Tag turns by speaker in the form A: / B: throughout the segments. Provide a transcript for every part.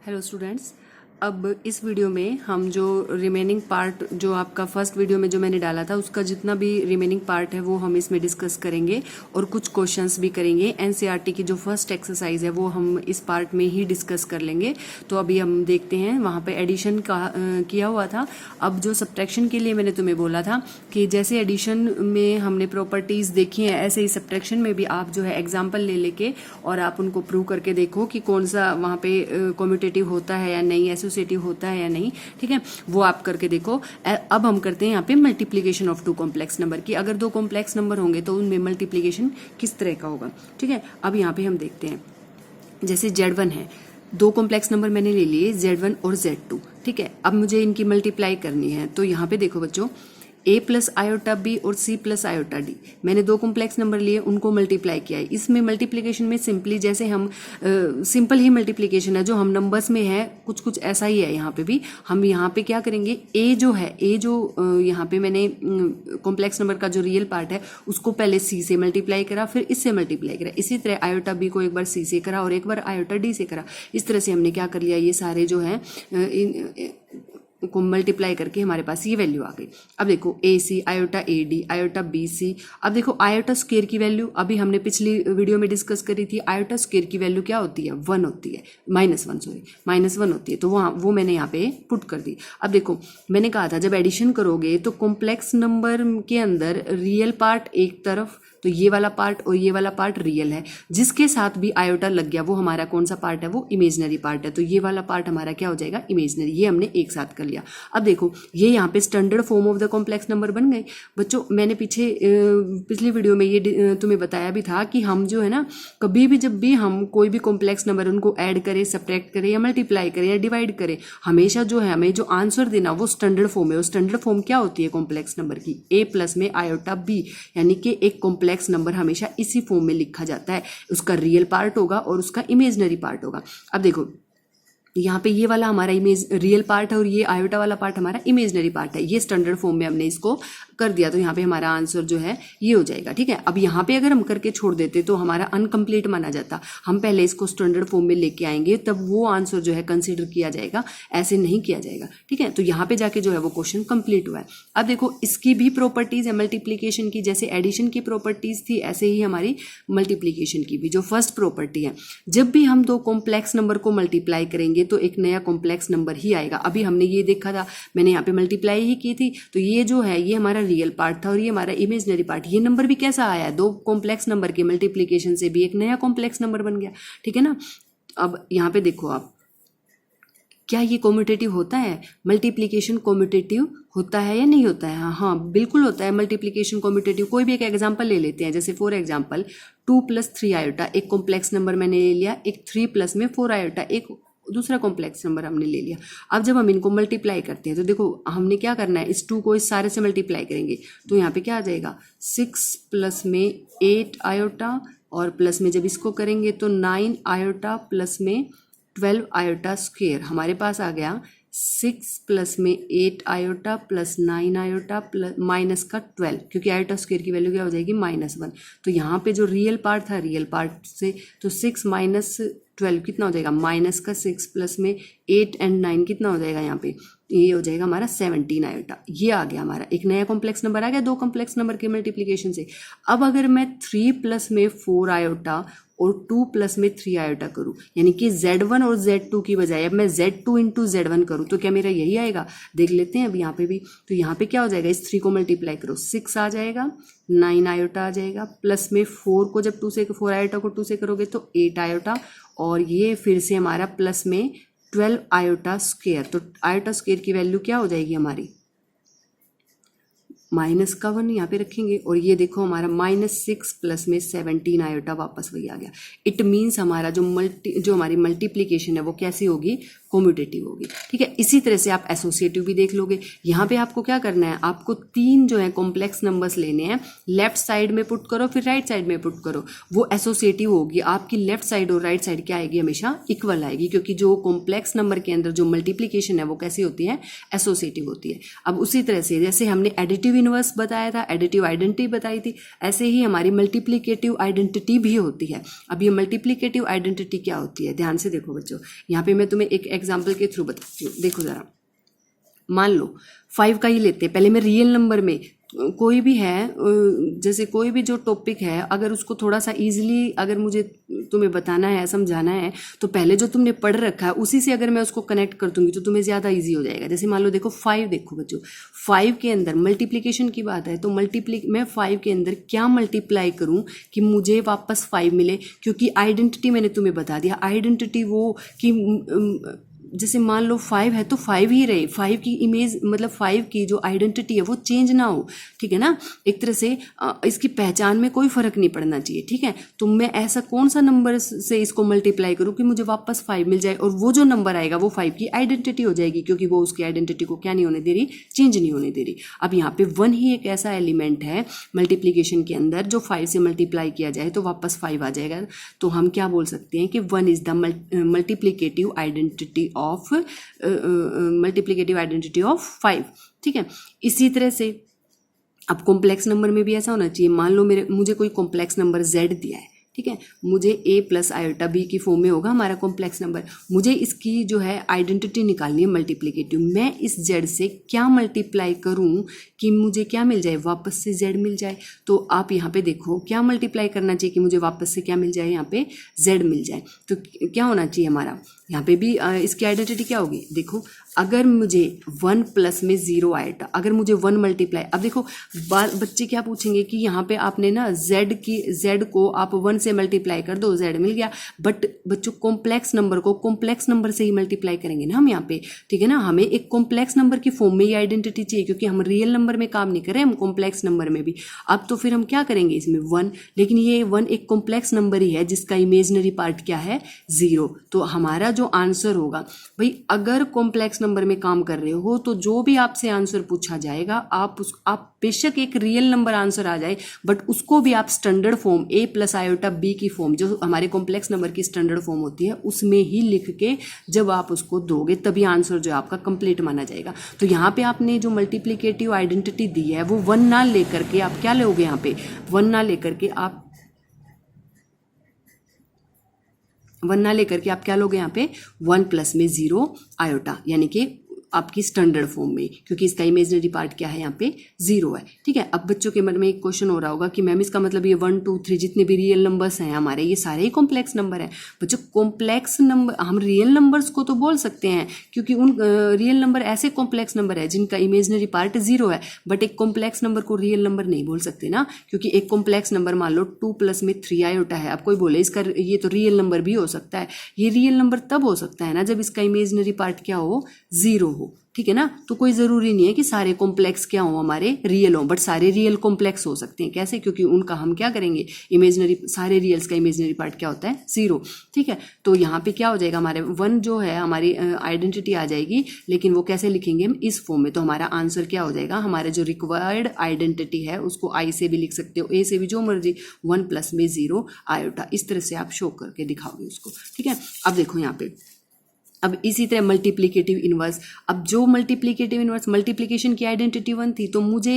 A: Hello students, अब इस video में हम जो रिमेनिंग पार्ट जो आपका फर्स्ट वीडियो में जो मैंने डाला था उसका जितना भी रिमेनिंग पार्ट है वो हम इसमें डिस्कस करेंगे और कुछ क्वेश्चंस भी करेंगे। एनसीईआरटी की जो फर्स्ट एक्सरसाइज है वो हम इस पार्ट में ही डिस्कस कर लेंगे। तो अभी हम देखते हैं, वहाँ पे एडिशन का किया हुआ था। अब जो सब्ट्रैक्शन के लिए मैंने तुम्हें बोला था कि जैसे एडिशन में हमने प्रॉपर्टीज़ देखी हैं ऐसे ही सब्ट्रैक्शन में भी आप जो है एग्जाम्पल ले लेके और आप उनको प्रूव करके देखो कि कौन सा वहाँ पे कम्यूटेटिव होता है या नहीं, एसोसिएटिव होता है या नहीं। ठीक है, वो आप करके देखो। अब हम करते हैं यहाँ पे multiplication of two complex number की। अगर दो कॉम्प्लेक्स नंबर होंगे तो उनमें मल्टीप्लीकेशन किस तरह का होगा। ठीक है, अब यहाँ पे हम देखते हैं, जैसे Z1 है, दो कॉम्प्लेक्स नंबर मैंने ले लिए Z1 और Z2। ठीक है, अब मुझे इनकी मल्टीप्लाई करनी है। तो यहाँ पे देखो बच्चों, a प्लस आयोटा बी और c प्लस आयोटा डी, मैंने दो कॉम्प्लेक्स नंबर लिए, उनको मल्टीप्लाई किया है। इसमें मल्टीप्लिकेशन में सिंपली जैसे हम सिंपल ही मल्टीप्लिकेशन है जो हम नंबर्स में है, कुछ कुछ ऐसा ही है। यहाँ पे भी हम यहाँ पे क्या करेंगे, a जो है, a जो यहाँ पे मैंने कॉम्प्लेक्स नंबर का जो रियल पार्ट है उसको पहले c से मल्टीप्लाई करा, फिर इससे मल्टीप्लाई करा। इसी तरह आयोटा b को एक बार c से करा और एक बार आयोटा d से करा। इस तरह से हमने क्या कर लिया, ये सारे जो है को मल्टीप्लाई करके हमारे पास ये वैल्यू आ गई। अब देखो A C, iota A D, iota B C. अब देखो आयोटा स्क्वायर की वैल्यू अभी हमने पिछली वीडियो में डिस्कस करी थी। आयोटा स्क्वायर की वैल्यू क्या होती है, 1 होती है, -1 होती है। तो वो मैंने यहाँ पे पुट कर दी। अब देखो मैंने कहा था जब एडिशन करोगे तो कॉम्प्लेक्स नंबर के अंदर रियल पार्ट एक तरफ, तो ये वाला पार्ट और ये वाला पार्ट रियल है, जिसके साथ भी आयोटा लग गया वो हमारा कौन सा पार्ट है, वो इमेजनरी पार्ट है। तो ये वाला पार्ट हमारा क्या हो जाएगा, इमेजनरी। ये हमने एक साथ कर लिया। अब देखो ये यहाँ पे standard form of the complex number बन गए। बच्चों मैंने पिछली वीडियो में ये तुम्हें बताया भी था कि हम जो है ना, कभी भी जब भी हम कोई भी कॉम्प्लेक्स नंबर उनको ऐड करें, सब्ट्रैक्ट करें या मल्टीप्लाई करें या डिवाइड करें, हमेशा जो है हमें जो आंसर देना वो स्टैंडर्ड फॉर्म है। वो स्टैंडर्ड फॉर्म क्या होती है कॉम्प्लेक्स नंबर की, a प्लस में आयोटा b, यानी कि एक कॉम्प्लेक्स नंबर हमेशा इसी फॉर्म में लिखा जाता है। उसका रियल पार्ट होगा और उसका इमेजनरी पार्ट होगा। अब देखो यहाँ पे ये वाला हमारा इमेज रियल पार्ट है और ये आयोटा वाला पार्ट हमारा इमेजनरी पार्ट है। ये स्टैंडर्ड फॉर्म में हमने इसको कर दिया, तो यहाँ पे हमारा आंसर जो है ये हो जाएगा। ठीक है, अब यहाँ पे अगर हम करके छोड़ देते तो हमारा अनकम्प्लीट माना जाता। हम पहले इसको स्टैंडर्ड फॉर्म में लेके आएंगे तब वो आंसर जो है कंसिडर किया जाएगा, ऐसे नहीं किया जाएगा। ठीक है, तो यहाँ पे जाके जो है वो क्वेश्चन कंप्लीट हुआ है। अब देखो इसकी भी प्रॉपर्टीज है मल्टीप्लीकेशन की, जैसे एडिशन की प्रॉपर्टीज थी ऐसे ही हमारी मल्टीप्लीकेशन की भी जो फर्स्ट प्रॉपर्टी है, जब भी हम दो कॉम्प्लेक्स नंबर को मल्टीप्लाई करेंगे तो एक नया कॉम्प्लेक्स नंबर ही आएगा। अभी हमने ये देखा था, मैंने यहाँ पे मल्टीप्लाई ही की थी, तो ये जो है ये हमारा रियल पार्ट था और ये हमारा इमेजनरी पार्ट। ये नंबर भी कैसा आया, दो कॉम्प्लेक्स नंबर के मल्टीप्लिकेशन से भी एक नया कॉम्प्लेक्स नंबर बन गया। ठीक है ना। अब यहाँ पे देखो आप, क्या ये कॉम्यूटेटिव होता है, मल्टीप्लिकेशन कॉम्यूटेटिव होता है या नहीं होता है। हाँ बिल्कुल होता है मल्टीप्लिकेशन कॉम्यूटेटिव। कोई भी एक एग्जांपल ले लेते हैं, जैसे फॉर एग्जांपल 2 + 3 आयोटा, एक कॉम्प्लेक्स नंबर मैंने ले लिया, एक 3 + में 4 आयोटा, एक दूसरा कॉम्प्लेक्स नंबर हमने ले लिया। अब जब हम इनको मल्टीप्लाई करते हैं तो देखो हमने क्या करना है, इस 2 को इस सारे से मल्टीप्लाई करेंगे तो यहाँ पे क्या आ जाएगा, 6 + में 8 आयोटा और प्लस में जब इसको करेंगे तो 9 आयोटा प्लस में 12 आयोटा स्क्वायर। हमारे पास आ गया 6 + में 8 iota plus 9 iota plus minus का 12, क्योंकि आयोटा स्क्वायर की वैल्यू क्या हो जाएगी, -1। तो यहाँ पे जो रियल पार्ट था, रियल पार्ट से तो 6 - 12 कितना हो जाएगा, माइनस का 6 प्लस में 8 और 9 कितना हो जाएगा, यहाँ पे ये हो जाएगा हमारा 17 आयोटा। ये आ गया हमारा एक नया कॉम्प्लेक्स नंबर आ गया दो कॉम्प्लेक्स नंबर के मल्टीप्लिकेशन से। अब अगर मैं 3 + में 4 आयोटा और 2 + में 3 आयोटा करूँ, यानी कि Z1 और Z2 की बजाय अब मैं Z2 × Z1 करूँ, तो क्या मेरा यही आएगा, देख लेते हैं अब यहाँ पे भी। तो यहाँ पे क्या हो जाएगा, इस 3 को मल्टीप्लाई करो, 6 आ जाएगा, 9 आयोटा आ जाएगा, प्लस में 4 को जब 4 आयोटा को 2 से करोगे तो 8 आयोटा, और ये फिर से हमारा प्लस में 12 आयोटा स्क्वायर। तो आयोटा स्क्वायर की वैल्यू क्या हो जाएगी हमारी, -1 यहाँ पे रखेंगे, और ये देखो हमारा -6 + में 17 आयोटा वापस वही आ गया। इट मीन्स हमारा जो हमारी मल्टीप्लिकेशन है वो कैसी होगी, कॉम्यूटेटिव होगी। ठीक है, इसी तरह से आप एसोसिएटिव भी देख लोगे। यहाँ पे आपको क्या करना है, आपको 3 जो है कॉम्प्लेक्स नंबर्स लेने हैं, लेफ्ट साइड में पुट करो फिर राइट साइड में पुट करो, वो एसोसिएटिव होगी। आपकी लेफ्ट साइड और राइट साइड क्या आएगी, हमेशा इक्वल आएगी, क्योंकि जो कॉम्प्लेक्स नंबर के अंदर जो मल्टीप्लिकेशन है वो कैसी होती है, एसोसिएटिव होती है। अब उसी तरह से जैसे हमने एडिटिव एडिटिव इनवर्स बताया था, एडिटिव आइडेंटिटी बताई थी, ऐसे ही हमारी मल्टीप्लिकेटिव आइडेंटिटी भी होती है। अब ये मल्टीप्लिकेटिव आइडेंटिटी क्या होती है, ध्यान से देखो बच्चों, यहाँ पे मैं तुम्हें एक एग्जाम्पल के थ्रू बताती हूँ। देखो जरा, मान लो 5 का ही लेते हैं, पहले मैं रियल नंबर में कोई भी है, जैसे कोई भी जो टॉपिक है, अगर उसको थोड़ा सा इजीली अगर मुझे तुम्हें बताना है, समझाना है, तो पहले जो तुमने पढ़ रखा है उसी से अगर मैं उसको कनेक्ट कर दूंगी तो तुम्हें ज़्यादा इजी हो जाएगा। जैसे मान लो देखो 5, देखो बच्चों 5 के अंदर मल्टीप्लिकेशन की बात है, तो मैं 5 के अंदर क्या मल्टीप्लाई करूं कि मुझे वापस 5 मिले, क्योंकि आइडेंटिटी मैंने तुम्हें बता दिया। आइडेंटिटी वो कि जैसे मान लो 5 है तो 5 ही रहे, 5 की इमेज मतलब 5 की जो आइडेंटिटी है वो चेंज ना हो, ठीक है ना। एक तरह से इसकी पहचान में कोई फर्क नहीं पड़ना चाहिए, ठीक है। तो मैं ऐसा कौन सा नंबर से इसको मल्टीप्लाई करूं कि मुझे वापस 5 मिल जाए, और वो जो नंबर आएगा वो 5 की आइडेंटिटी हो जाएगी, क्योंकि वो उसकी आइडेंटिटी को क्या नहीं होने दे रही, चेंज नहीं होने दे रही। अब यहाँ पे 1 ही एक ऐसा एलिमेंट है मल्टीप्लीकेशन के अंदर जो 5 से मल्टीप्लाई किया जाए तो वापस 5 आ जाएगा। तो हम क्या बोल सकते हैं कि 1 is the multiplicative identity of 5, ठीक है। इसी तरह से अब कॉम्प्लेक्स नंबर में भी ऐसा होना चाहिए। मान लो मुझे कोई कॉम्प्लेक्स नंबर z दिया है, ठीक है, मुझे a प्लस आयोटा b की फॉर्म में होगा हमारा कॉम्प्लेक्स नंबर, मुझे इसकी जो है आइडेंटिटी निकालनी है मल्टीप्लिकेटिव। मैं इस z से क्या मल्टीप्लाई करूं कि मुझे क्या मिल जाए, वापस से z मिल जाए। तो आप यहाँ पे देखो क्या मल्टीप्लाई करना चाहिए कि मुझे वापस से क्या मिल जाए, यहाँ पे z मिल जाए। तो क्या होना चाहिए हमारा, यहाँ पे भी इसकी आइडेंटिटी क्या होगी, देखो अगर मुझे 1 प्लस में 0 आएगा, अगर मुझे 1 मल्टीप्लाई, अब देखो बच्चे क्या पूछेंगे कि यहाँ पे आपने ना z को आप 1 से मल्टीप्लाई कर दो, z मिल गया। बट बच्चों कॉम्प्लेक्स नंबर को कॉम्प्लेक्स नंबर से ही मल्टीप्लाई करेंगे ना हम यहाँ पे, ठीक है ना। हमें एक कॉम्प्लेक्स नंबर की फॉर्म में ही आइडेंटिटी चाहिए, क्योंकि हम रियल नंबर में काम नहीं कर रहे, हम कॉम्प्लेक्स नंबर में भी। अब तो फिर हम क्या करेंगे इसमें 1, लेकिन ये 1 एक कॉम्प्लेक्स नंबर ही है जिसका इमेजनरी पार्ट क्या है, 0। तो हमारा जो आंसर होगा भाई, अगर कॉम्प्लेक्स नंबर में काम कर रहे हो तो जो भी आपसे आंसर पूछा जाएगा आप बेशक एक रियल नंबर आंसर आ जाए, बट उसको भी आप standard form a plus iota b की फॉर्म, जो हमारे कॉम्प्लेक्स नंबर की स्टैंडर्ड फॉर्म होती है, उसमें ही लिख के जब आप उसको दोगे तभी आंसर जो है आपका कंप्लीट माना जाएगा। तो यहाँ पे आपने जो मल्टीप्लिकेटिव आइडेंटिटी दी है वो 1 ना लेकर के आप क्या लोगे, यहाँ पे 1 ना लेकर के आप क्या लोगे, यहाँ पे 1 प्लस में 0 आयोटा, यानी कि आपकी स्टैंडर्ड फॉर्म में, क्योंकि इसका इमेजनरी पार्ट क्या है, यहाँ पे 0 है, ठीक है। अब बच्चों के मन में एक क्वेश्चन हो रहा होगा कि मैम इसका मतलब ये 1 2 3 जितने भी रियल नंबर्स हैं हमारे, ये सारे ही कॉम्प्लेक्स नंबर हैं। बच्चों कॉम्प्लेक्स नंबर हम रियल नंबर्स को तो बोल सकते हैं, क्योंकि उन रियल नंबर ऐसे कॉम्प्लेक्स नंबर है जिनका इमेजनरी पार्ट 0 है, बट एक कॉम्प्लेक्स नंबर को रियल नंबर नहीं बोल सकते ना, क्योंकि एक कॉम्प्लेक्स नंबर मान लो 2 प्लस में 3 आयोटा है, अब कोई बोले इसका ये तो रियल नंबर भी हो सकता है। ये रियल नंबर तब हो सकता है ना जब इसका इमेजनरी पार्ट क्या हो, 0 हो, ठीक है ना। तो कोई ज़रूरी नहीं है कि सारे कॉम्प्लेक्स क्या हो हमारे रियल हो, बट सारे रियल कॉम्प्लेक्स हो सकते हैं। कैसे, क्योंकि उनका हम क्या करेंगे, इमेजनरी, सारे रियल्स का इमेजनरी पार्ट क्या होता है, 0, ठीक है। तो यहाँ पे क्या हो जाएगा, हमारे 1 जो है हमारी आइडेंटिटी आ जाएगी, लेकिन वो कैसे लिखेंगे हम, इस फॉर्म में। तो हमारा आंसर क्या हो जाएगा, हमारे जो रिक्वायर्ड आइडेंटिटी है उसको आई से भी लिख सकते हो, ए से भी, जो मर्जी, 1 प्लस में 0 आयोटा, इस तरह से आप शो करके दिखाओगे उसको, ठीक है। अब देखो यहाँ पे, अब इसी तरह मल्टीप्लिकेटिव इनवर्स, अब जो मल्टीप्लिकेटिव इनवर्स मल्टीप्लिकेशन की आइडेंटिटी 1 थी, तो मुझे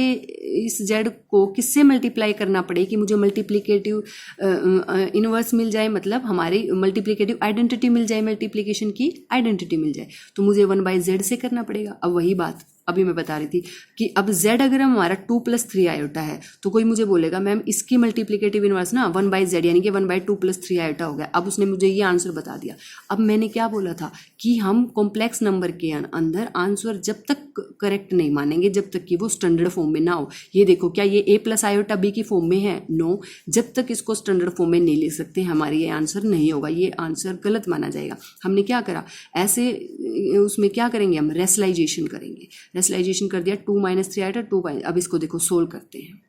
A: इस z को किससे मल्टीप्लाई करना पड़े कि मुझे मल्टीप्लिकेटिव इनवर्स मिल जाए, मतलब हमारी मल्टीप्लिकेटिव आइडेंटिटी मिल जाए, मल्टीप्लिकेशन की आइडेंटिटी मिल जाए, तो मुझे 1/z से करना पड़ेगा। अब वही बात अभी मैं बता रही थी कि अब z अगर हमारा 2 + 3 आयोटा है, तो कोई मुझे बोलेगा मैम इसकी मल्टीप्लिकेटिव इनवर्स ना 1/z यानी कि 1/2 + 3 आयोटा हो गया। अब उसने मुझे ये आंसर बता दिया। अब मैंने क्या बोला था कि हम कॉम्प्लेक्स नंबर के अंदर आंसर जब तक करेक्ट नहीं मानेंगे जब तक कि वो स्टैंडर्ड फॉर्म में ना हो। ये देखो, क्या ये a + आयोटा b की फॉर्म में है? नो। जब तक इसको स्टैंडर्ड फॉर्म में नहीं लिख सकते हमारी ये आंसर नहीं होगा, ये आंसर गलत माना जाएगा। हमने क्या करा, ऐसे उसमें क्या करेंगे हम, रेशनलाइजेशन करेंगे। रेशनलाइजेशन कर दिया, 2 - 3 आयोटा 2। अब इसको देखो सोल्व करते हैं।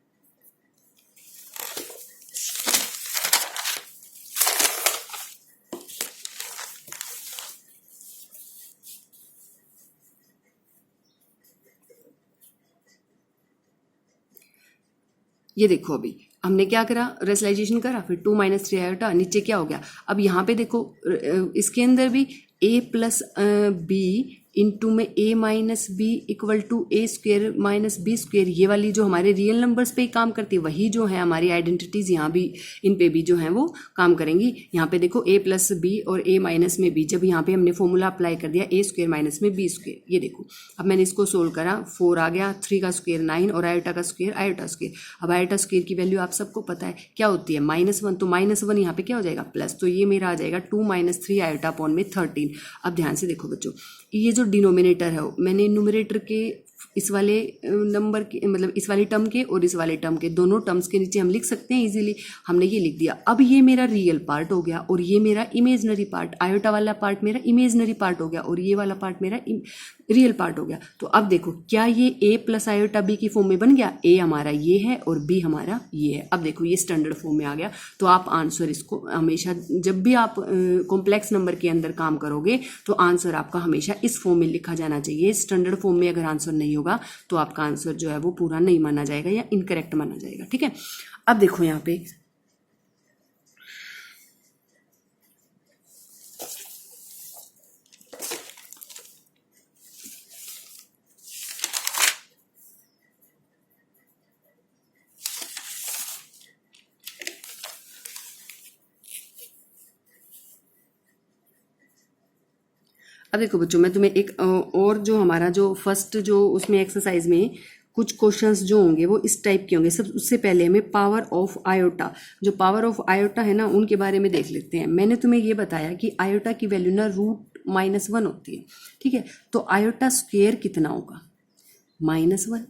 A: ये देखो, अभी हमने क्या करा, रेशनलाइजेशन करा, फिर 2 - 3 आयोटा, नीचे क्या हो गया। अब यहाँ पे देखो इसके अंदर भी a + b इनटू में a minus B equal to A square minus B square, ये वाली जो हमारे रियल नंबर्स पे ही काम करती है, वही जो है हमारी आइडेंटिटीज यहाँ भी इन पे भी जो है वो काम करेंगी। यहाँ पे देखो a प्लस बी और a माइनस में b, जब यहाँ पे हमने फॉर्मूला अप्लाई कर दिया a स्क्वेयर माइनस में b स्क्वेयर, ये देखो अब मैंने इसको सोल्व करा, 4 आ गया, 3 का स्क्वेयर 9 और आयोटा का स्क्वेयर आयोटा स्क्वेयर। अब आयोटा स्क्वेयर की वैल्यू आप सबको पता है क्या होती है, -1, तो -1 यहाँ पे क्या हो जाएगा प्लस, तो ये मेरा आ जाएगा 2 - 3 आयोटा अपॉन में 13। अब ध्यान से देखो बच्चों, ये जो डिनोमिनेटर है मैंने न्यूमरेटर के इस वाले नंबर के मतलब इस वाले टर्म के और इस वाले टर्म के दोनों टर्म्स के नीचे हम लिख सकते हैं इजीली, हमने ये लिख दिया। अब ये मेरा रियल पार्ट हो गया और ये मेरा इमेजनरी पार्ट, आयोटा वाला पार्ट मेरा इमेजनरी पार्ट हो गया और ये वाला पार्ट मेरा रियल पार्ट हो गया। तो अब देखो क्या ये a प्लस आयोटा b की फॉर्म में बन गया, a हमारा ये है और b हमारा ये है। अब देखो ये स्टैंडर्ड फॉर्म में आ गया। तो आप आंसर इसको हमेशा जब भी आप कॉम्प्लेक्स नंबर के अंदर काम करोगे तो आंसर आपका हमेशा इस फॉर्म में लिखा जाना चाहिए। स्टैंडर्ड फॉर्म में अगर आंसर नहीं होगा तो आपका आंसर जो है वो पूरा नहीं माना जाएगा या इनकरेक्ट माना जाएगा। ठीक है, अब देखो यहाँ पे अब देखो बच्चों मैं तुम्हें एक और जो हमारा जो फर्स्ट जो उसमें एक्सरसाइज में कुछ क्वेश्चंस जो होंगे वो इस टाइप के होंगे। सब उससे पहले हमें पावर ऑफ आयोटा, जो पावर ऑफ आयोटा है ना उनके बारे में देख लेते हैं। मैंने तुम्हें ये बताया कि आयोटा की वैल्यू ना √-1 होती है। ठीक है, तो आयोटा स्क्वेयर कितना होगा -1,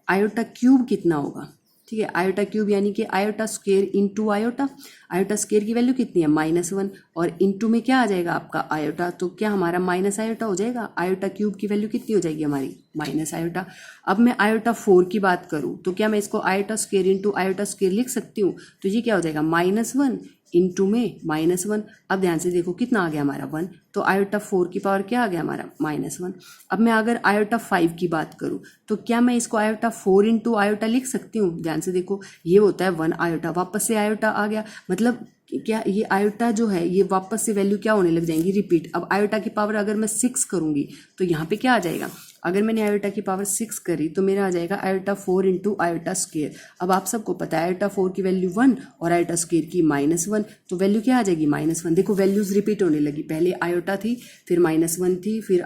A: आयोटा क्यूब कितना होगा, ठीक है, आयोटा क्यूब यानी कि iota square into iota, iota square की वैल्यू कितनी है -1 और इंटू में क्या आ जाएगा आपका आयोटा, तो क्या हमारा माइनस आयोटा हो जाएगा। आयोटा क्यूब की वैल्यू कितनी हो जाएगी हमारी माइनस आयोटा। अब मैं आयोटा 4 की बात करूं तो क्या मैं इसको iota square into iota square लिख सकती हूँ, तो ये क्या हो जाएगा -1 इंटू में -1। अब ध्यान से देखो कितना आ गया हमारा 1, तो आयोटा 4 की पावर क्या आ गया हमारा -1। अब मैं अगर आयोटा 5 की बात करूं तो क्या मैं इसको आयोटा 4 इंटू आयोटा लिख सकती हूँ। ध्यान से देखो ये होता है 1 आयोटा, वापस से आयोटा आ गया, मतलब क्या ये आयोटा जो है ये वापस से वैल्यू क्या होने लग जाएंगी रिपीट। अब आयोटा की पावर अगर मैं 6 करूंगी तो यहाँ पे क्या आ जाएगा, अगर मैंने आयोटा की पावर 6 करी तो मेरा आ जाएगा आयोटा 4 इंटू आयोटा स्क्वेयर। अब आप सबको पता है आयोटा 4 की वैल्यू 1 और आयोटा स्क्वेयर की -1, तो वैल्यू क्या आ जाएगी -1। देखो वैल्यूज रिपीट होने लगी, पहले आयोटा थी फिर -1 थी फिर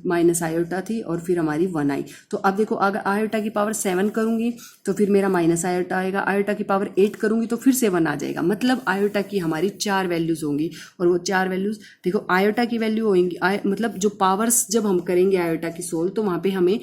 A: माइनस आयोटा थी और फिर हमारी 1 आई। तो अब देखो अगर आयोटा की पावर 7 करूंगी तो फिर मेरा माइनस आयोटा आएगा, आयोटा की पावर 8 करूंगी तो फिर से 1 आ जाएगा। मतलब आयोटा की हमारी 4 वैल्यूज होंगी और वो 4 वैल्यूज देखो आयोटा की वैल्यू होंगी, मतलब जो पावर्स जब हम करेंगे आयोटा की सोल्व तो वहां पे हमें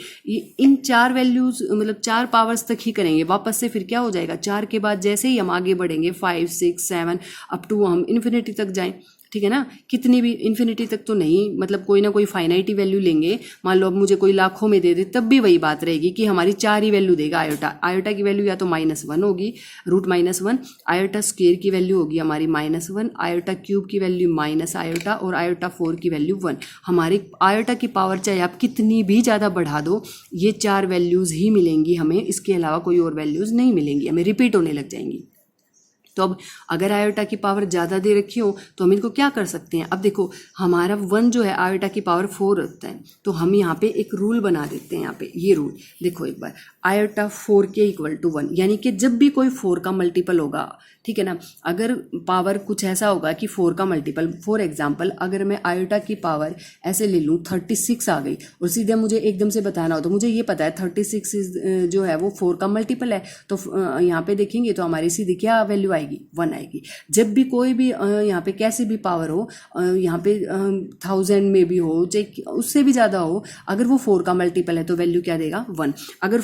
A: इन 4 वैल्यूज मतलब 4 पावर्स तक ही करेंगे। वापस से फिर क्या हो जाएगा 4 के बाद जैसे ही हम आगे बढ़ेंगे 5 6 7 अप टू हम इन्फिनिटी तक जाएं, ठीक है ना, कितनी भी इन्फिनिटी तक तो नहीं, मतलब कोई ना कोई फाइनाइट वैल्यू लेंगे। मान लो अब मुझे कोई लाखों में दे दे तब भी वही बात रहेगी कि हमारी 4 ही वैल्यू देगा आयोटा। आयोटा की वैल्यू या तो -1 होगी √-1, आयोटा स्क्वेयर की वैल्यू होगी हमारी -1, आयोटा क्यूब की वैल्यू माइनस आयोटा और आयोटा 4 की वैल्यू 1। हमारी आयोटा की पावर चाहे आप कितनी भी ज़्यादा बढ़ा दो ये 4 वैल्यूज़ ही मिलेंगी हमें, इसके अलावा कोई और वैल्यूज़ नहीं मिलेंगी, हमें रिपीट होने लग जाएंगी। तो अब अगर आयोटा की पावर ज़्यादा दे रखी हो तो हम इनको क्या कर सकते हैं। अब देखो हमारा 1 जो है आयोटा की पावर 4 होता है, तो हम यहाँ पे एक रूल बना देते हैं। यहाँ पे ये रूल देखो एक बार, आयोटा 4 के इक्वल टू 1, यानी कि जब भी कोई 4 का मल्टीपल होगा, ठीक है ना, अगर पावर कुछ ऐसा होगा कि 4 का मल्टीपल, फॉर एग्जाम्पल अगर मैं आयोटा की पावर ऐसे ले लूँ 36 आ गई और सीधे मुझे एकदम से बताना हो तो मुझे ये पता है 36 जो है वो 4 का मल्टीपल है, तो यहाँ पे देखेंगे तो हमारी सीधी क्या वैल्यू आएगी 1 आएगी। जब भी कोई भी यहाँ पे कैसी भी पावर हो, यहाँ पे 1000 में भी हो चाहे उससे भी ज़्यादा हो, अगर वो 4 का मल्टीपल है तो वैल्यू क्या देगा 1। अगर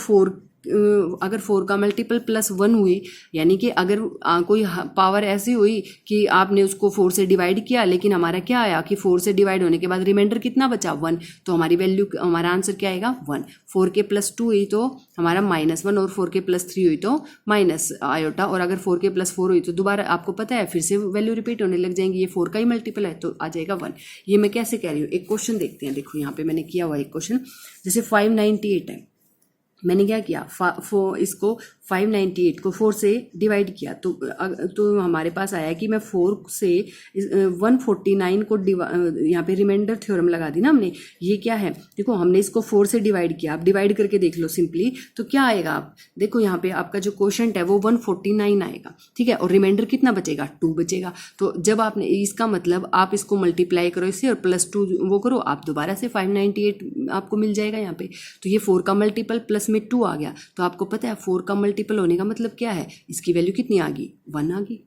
A: 4 का मल्टीपल +1 हुई, यानी कि अगर कोई पावर ऐसी हुई कि आपने उसको 4 से डिवाइड किया लेकिन हमारा क्या आया कि 4 से डिवाइड होने के बाद रिमाइंडर कितना बचा 1, तो हमारी वैल्यू हमारा आंसर क्या आएगा 1। 4 के +2 हुई तो हमारा -1 और 4 के +3 हुई तो माइनस आयोटा, और अगर 4 के +4 हुई तो दोबारा आपको पता है फिर से वैल्यू रिपीट होने लग जाएंगी। ये 4 का ही मल्टीपल है तो आ जाएगा 1। ये मैं कैसे कह रही हूँ, एक क्वेश्चन देखते हैं। देखो यहाँ पे मैंने किया हुआ एक क्वेश्चन, जैसे 598 है, मैंने क्या किया इसको 598 को 4 से डिवाइड किया, तो हमारे पास आया कि मैं 4 से 149 को यहाँ पे रिमाइंडर थ्योरम लगा दी ना हमने। ये क्या है, देखो हमने इसको 4 से डिवाइड किया, आप डिवाइड करके देख लो सिंपली, तो क्या आएगा, आप देखो यहाँ पे आपका जो क्वोशंट है वो 149 आएगा, ठीक है, और रिमाइंडर कितना बचेगा, 2 बचेगा। तो जब आपने इसका मतलब आप इसको मल्टीप्लाई करो इससे और +2 वो करो, आप दोबारा से 598 आपको मिल जाएगा यहाँ पे। तो ये 4 का मल्टीपल प्लस में 2 आ गया, तो आपको पता है 4 का मल्टीपल होने का मतलब क्या है, इसकी वैल्यू कितनी आ गई, 1 आ गई,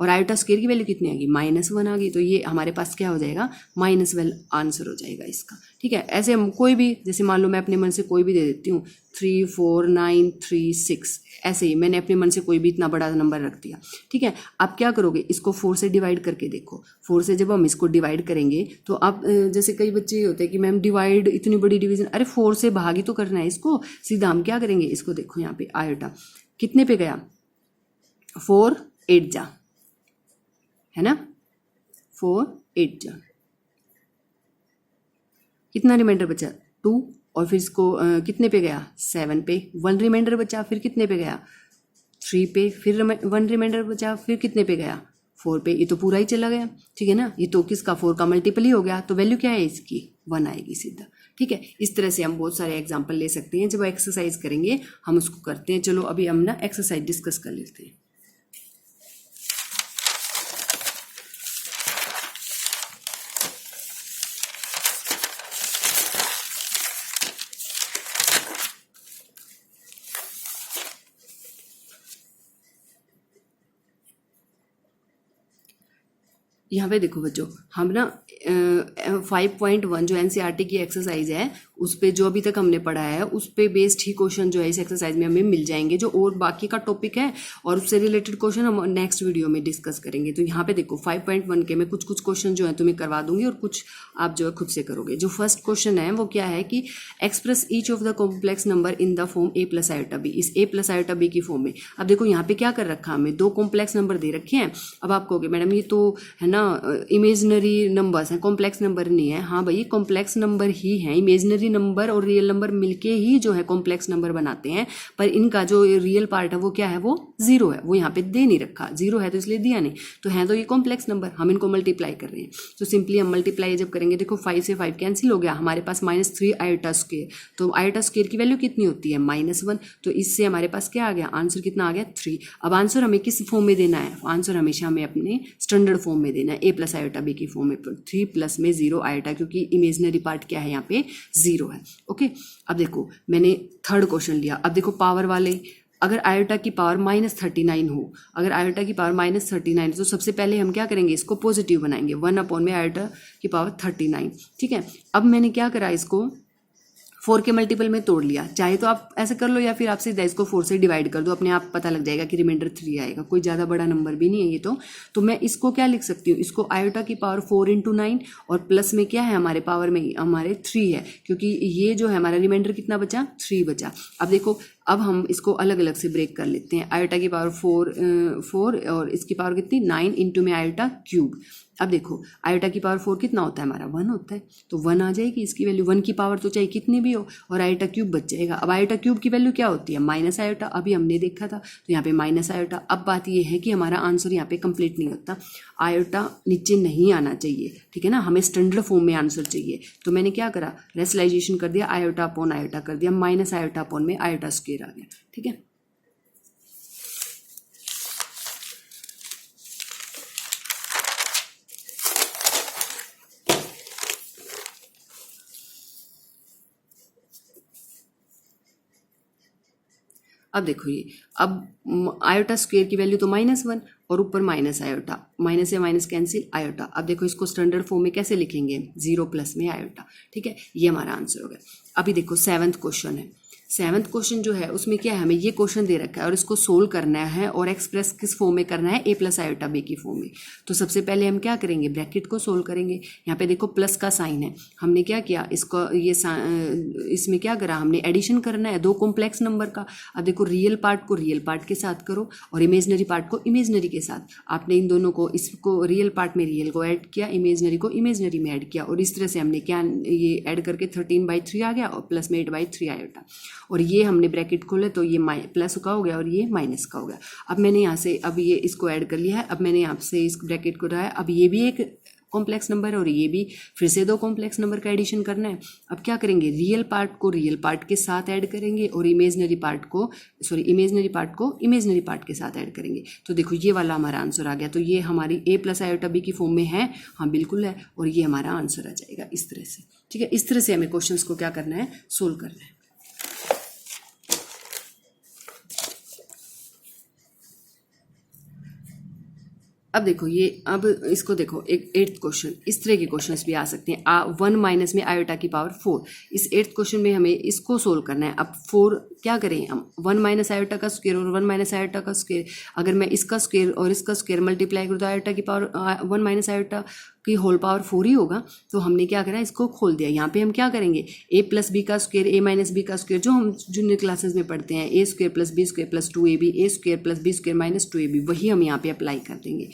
A: और आयोटा स्क्वायर की वैल्यू कितनी आ गई, -1 आ गई। तो ये हमारे पास क्या हो जाएगा, -1 आंसर हो जाएगा इसका, ठीक है। ऐसे हम कोई भी, जैसे मान लो मैं अपने मन से कोई भी दे देती हूँ 3 4 9 3 6, ऐसे ही मैंने अपने मन से कोई भी इतना बड़ा नंबर रख दिया, ठीक है। आप क्या करोगे, इसको 4 से डिवाइड करके देखो, 4 से जब हम इसको डिवाइड करेंगे तो आप जैसे कई बच्चे होते हैं कि मैम डिवाइड इतनी बड़ी डिवीजन, अरे 4 से भाग ही तो करना है इसको, सीधा हम क्या करेंगे, इसको देखो यहाँ पे आयोटा कितने पे गया, 4 8 जा, है ना, 4 8 जा, कितना रिमाइंडर बचा, 2, और फिर इसको कितने पे गया, 7 पे, 1 रिमाइंडर बचा, फिर कितने पे गया, 3 पे, फिर 1 रिमाइंडर बचा, फिर कितने पे गया, 4 पे। ये तो पूरा ही चला गया, ठीक है ना, ये तो किसका, 4 का मल्टीपल ही हो गया, तो वैल्यू क्या है इसकी, 1 आएगी सीधा, ठीक है। इस तरह से हम बहुत सारे एग्जाम्पल ले सकते हैं, जब एक्सरसाइज करेंगे हम उसको करते हैं। चलो अभी हम ना एक्सरसाइज डिस्कस कर लेते हैं। यहाँ पे देखो बच्चों, हम ना 5.1 जो एनसीईआरटी की एक्सरसाइज है उस पे जो अभी तक हमने पढ़ा है उस पे बेस्ड ही क्वेश्चन जो है इस एक्सरसाइज में हमें मिल जाएंगे, जो और बाकी का टॉपिक है और उससे रिलेटेड क्वेश्चन हम नेक्स्ट वीडियो में डिस्कस करेंगे। तो यहाँ पे देखो 5.1 के मैं कुछ क्वेश्चन जो है तुम्हें करवा दूंगी और कुछ आप जो है खुद से करोगे। जो फर्स्ट क्वेश्चन है वो क्या है कि express each of the complex number in the form a + i b, इस a + i b की फॉर्म में। अब देखो यहाँ पे क्या कर रखा हमें, 2 कॉम्प्लेक्स नंबर दे रखे हैं। अब आप कहोगे मैडम ये तो है ना इमेजनरी नंबर्स हैं, कॉम्प्लेक्स नंबर नहीं है। हाँ भाई कॉम्प्लेक्स नंबर ही है, इमेजनरी नंबर और रियल नंबर मिलके ही जो है कॉम्प्लेक्स नंबर बनाते हैं, पर इनका जो रियल पार्ट है वो क्या है, वो 0 है, वो यहाँ पे दे नहीं रखा, 0 है तो इसलिए दिया नहीं, तो है तो ये कॉम्प्लेक्स नंबर, हम इनको मल्टीप्लाई कर रहे हैं। तो सिंपली हम मल्टीप्लाई जब करेंगे, देखो 5 से 5 कैंसिल हो गया, हमारे पास -3 आयोटा स्क्वायर, तो आयोटा स्क्वायर की वैल्यू कितनी होती है, -1, तो इससे हमारे पास क्या आ गया, आंसर कितना आ गया 3। अब आंसर हमें किस फॉर्म में देना है, आंसर हमेशा हमें अपने स्टैंडर्ड फॉर्म में देना है, a + आयोटा b की फॉर्म में, 3 प्लस में 0 आयोटा, क्योंकि इमेजनरी पार्ट क्या है यहाँ पे 0 है। ओके, अब देखो मैंने थर्ड क्वेश्चन लिया। अब देखो पावर वाले, अगर आयोटा की पावर -39 हो, अगर आयोटा की पावर -39 तो सबसे पहले हम क्या करेंगे, इसको पॉजिटिव बनाएंगे, 1 में आयोटा की पावर 39, ठीक है। अब मैंने क्या करा, इसको 4 के मल्टीपल में तोड़ लिया, चाहे तो आप ऐसे कर लो या फिर आप सीधा इसको 4 से डिवाइड कर दो, अपने आप पता लग जाएगा कि रिमाइंडर 3 आएगा, कोई ज़्यादा बड़ा नंबर भी नहीं है ये तो मैं इसको क्या लिख सकती हूँ, इसको आयोटा की पावर 4 × 9 और प्लस में क्या है हमारे पावर में हमारे 3 है, क्योंकि ये जो है हमारा रिमाइंडर कितना बचा, 3 बचा। अब देखो अब हम इसको अलग अलग से ब्रेक कर लेते हैं, आयोटा की पावर 4 और इसकी पावर कितनी 9 इंटू में आयोटा क्यूब। अब देखो आयोटा की पावर 4 कितना होता है हमारा, 1 होता है, तो 1 आ जाएगी इसकी वैल्यू, 1 की पावर तो चाहे कितनी भी हो, और आयोटा क्यूब बच जाएगा। अब आयोटा क्यूब की वैल्यू क्या होती है, माइनस आयोटा, अभी हमने देखा था, तो यहाँ पे माइनस आयोटा। अब बात ये है कि हमारा आंसर यहाँ पे कंप्लीट नहीं होता, आयोटा नीचे नहीं आना चाहिए, ठीक है ना, हमें स्टैंडर्ड फॉर्म में आंसर चाहिए। तो मैंने क्या करा, रेशनलाइजेशन कर दिया, आयोटा अपॉन आयोटा कर दिया, माइनस आयोटा अपॉन में आयोटा स्क्वायर आ गया, ठीक है। अब देखो ये, अब आयोटा स्क्वायर की वैल्यू तो -1 और ऊपर माइनस आयोटा, माइनस से माइनस कैंसिल आयोटा। अब देखो इसको स्टैंडर्ड फॉर्म में कैसे लिखेंगे, 0 प्लस में आयोटा, ठीक है, ये हमारा आंसर हो गया। अभी देखो 7th क्वेश्चन है, 7th क्वेश्चन जो है उसमें क्या है, हमें ये क्वेश्चन दे रखा है और इसको सोल्व करना है और एक्सप्रेस किस फॉर्म में करना है, a + आयोटा b की फॉर्म में। तो सबसे पहले हम क्या करेंगे, ब्रैकेट को सोल्व करेंगे। यहाँ पे देखो प्लस का साइन है, हमने क्या किया, इसको ये इसमें क्या करा, हमने एडिशन करना है 2 कॉम्प्लेक्स नंबर का। अब देखो रियल पार्ट को रियल पार्ट के साथ करो और इमेजनरी पार्ट को इमेजनरी के साथ आपने इन दोनों को, इसको रियल पार्ट में रियल को ऐड किया, इमेजनरी को इमेजनरी में ऐड किया, और इस तरह से हमने क्या ये ऐड करके 13/3 आ गया और प्लस में 8/3 आयोटा, और ये हमने ब्रैकेट खोले तो ये प्लस का हो गया और ये माइनस का हो गया। अब मैंने यहाँ से अब ये इसको ऐड कर लिया है, अब मैंने यहाँ से इस ब्रैकेट को रहा है, अब ये भी एक कॉम्प्लेक्स नंबर है और ये भी फिर से 2 कॉम्प्लेक्स नंबर का एडिशन करना है। अब क्या करेंगे, रियल पार्ट को रियल पार्ट के साथ ऐड करेंगे और इमेजनरी पार्ट को इमेजनरी पार्ट के साथ ऐड करेंगे। तो देखो ये वाला हमारा आंसर आ गया। तो ये हमारी a प्लस आयोटा b की फॉर्म में है, हाँ बिल्कुल है, और ये हमारा आंसर आ जाएगा इस तरह से। ठीक है, इस तरह से हमें क्वेश्चंस को क्या करना है, सोल्व करना है। अब देखो ये, अब इसको देखो, एक 8th क्वेश्चन, इस तरह के क्वेश्चंस भी आ सकते हैं। 1 माइनस में आयोटा की पावर 4, इस 8th क्वेश्चन में हमें इसको सोल्व करना है। अब 4 क्या करें हम, 1 माइनस आयोटा का स्क्वायर और 1 माइनस आयोटा का स्क्वायर, अगर मैं इसका स्क्वायर और इसका स्क्वायर मल्टीप्लाई करूँ तो आयोटा की पावर 1 माइनस आयोटा की होल पावर 4 ही होगा। तो हमने क्या करा, इसको खोल दिया। यहाँ पे हम क्या करेंगे, a प्लस बी का स्क्वायर, a माइनस बी का स्क्वायर, जो हम जूनियर क्लासेस में पढ़ते हैं, a square plus B square plus 2ab, a square plus B square minus 2ab, वही हम यहाँ पे अप्लाई कर देंगे।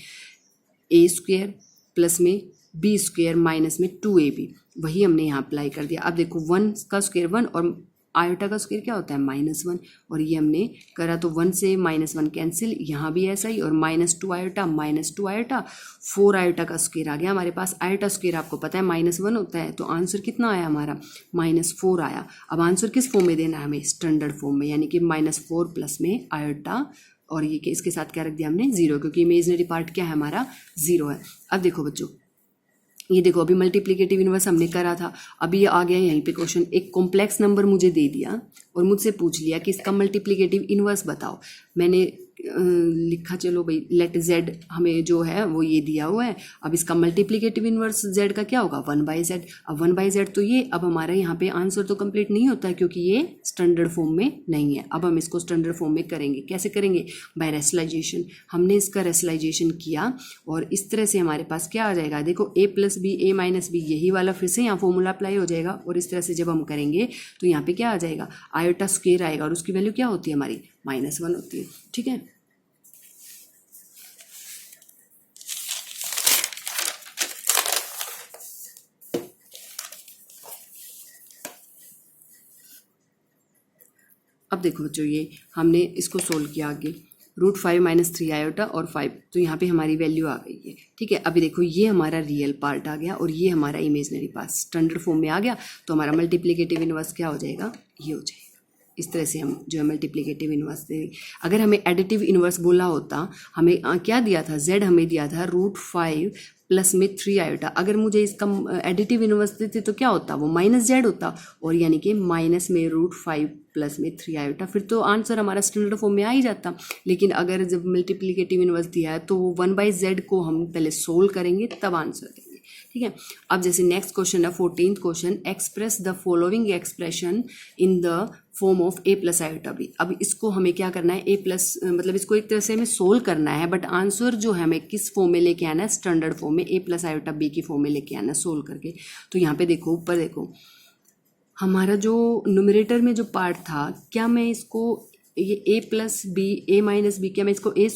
A: a स्क्वायर प्लस में b स्क्वायर माइनस में 2ab, वही हमने यहाँ अप्लाई कर दिया। अब देखो 1 का स्क्वायर 1 और आयोटा का स्क्वायर क्या होता है -1, और ये हमने करा तो 1 से -1 कैंसिल, यहाँ भी ऐसा ही, और -2 आयोटा 4 आयोटा का स्क्वायर आ गया हमारे पास। आयोटा स्क्वायर आपको पता है -1 होता है, तो आंसर कितना आया हमारा, -4 आया। अब आंसर किस फॉर्म में देना है हमें, स्टैंडर्ड फॉर्म में, यानी कि -4 प्लस में आयोटा, और ये इसके साथ क्या रख दिया हमने, 0, क्योंकि इमेजनरी पार्ट क्या है हमारा 0 है। अब देखो बच्चों, ये देखो अभी मल्टीप्लिकेटिव इनवर्स हमने करा था, अभी ये आ गया यहीं पे क्वेश्चन, एक कॉम्प्लेक्स नंबर मुझे दे दिया और मुझसे पूछ लिया कि इसका मल्टीप्लिकेटिव इनवर्स बताओ। मैंने लिखा, चलो भाई लेट z हमें जो है वो ये दिया हुआ है। अब इसका मल्टीप्लिकेटिव इनवर्स z का क्या होगा, 1/z। अब 1/z तो ये, अब हमारा यहाँ पे आंसर तो कंप्लीट नहीं होता है क्योंकि ये स्टैंडर्ड फॉर्म में नहीं है। अब हम इसको स्टैंडर्ड फॉर्म में करेंगे, कैसे करेंगे, बाय रेशनलाइजेशन। हमने इसका रेशनलाइजेशन किया और इस तरह से हमारे पास क्या आ जाएगा, देखो a plus B, a minus B, यही वाला फिर से यहाँ फॉर्मूला अप्लाई हो जाएगा। और इस तरह से जब हम करेंगे तो यहाँ पे क्या आ जाएगा, आयोटा स्क्वायर आएगा और उसकी वैल्यू क्या होती है हमारी, -1 होती है। ठीक है, अब देखो बच्चों, ये हमने इसको सोल्व किया आगे, √5 - 3 आयोटा और 5, तो यहाँ पे हमारी वैल्यू आ गई है। ठीक है, अभी देखो ये हमारा रियल पार्ट आ गया और ये हमारा इमेजनरी पार्ट स्टैंडर्ड फॉर्म में आ गया। तो हमारा मल्टीप्लिकेटिव इनवर्स क्या हो जाएगा, ये हो जाएगा। इस तरह से हम जो है मल्टीप्लिकेटिव इनवर्स दे। अगर हमें एडिटिव इनवर्स बोला होता, हमें क्या दिया था, z हमें दिया था √5 प्लस में 3 आयोटा। अगर मुझे इसका एडिटिव इनवर्स देते तो क्या होता, वो -z होता, और यानी कि माइनस में √5 प्लस में 3 आयोटा, फिर तो आंसर हमारा स्टैंडर्ड फॉर्म में आ ही जाता। लेकिन अगर जब मल्टीप्लिकेटिव इनवर्स दिया है तो वो 1/z को हम पहले सोल्व करेंगे तब आंसर देंगे। ठीक है, अब जैसे नेक्स्ट क्वेश्चन है 14th question, express the following expression in the form of a plus iota b। अब इसको हमें क्या करना है, a प्लस, मतलब इसको एक तरह से हमें सोल्व करना है, बट आंसर जो है हमें किस फॉर्म में लेके आना है, स्टैंडर्ड फॉर्म में, a प्लस आयोटा b की फॉर्म में लेके आना है सोल्व करके। तो यहाँ पे देखो, ऊपर देखो, हमारा जो न्यूमरेटर में जो पार्ट था, क्या मैं इसको ये a plus B, a minus B, क्या मैं इसको a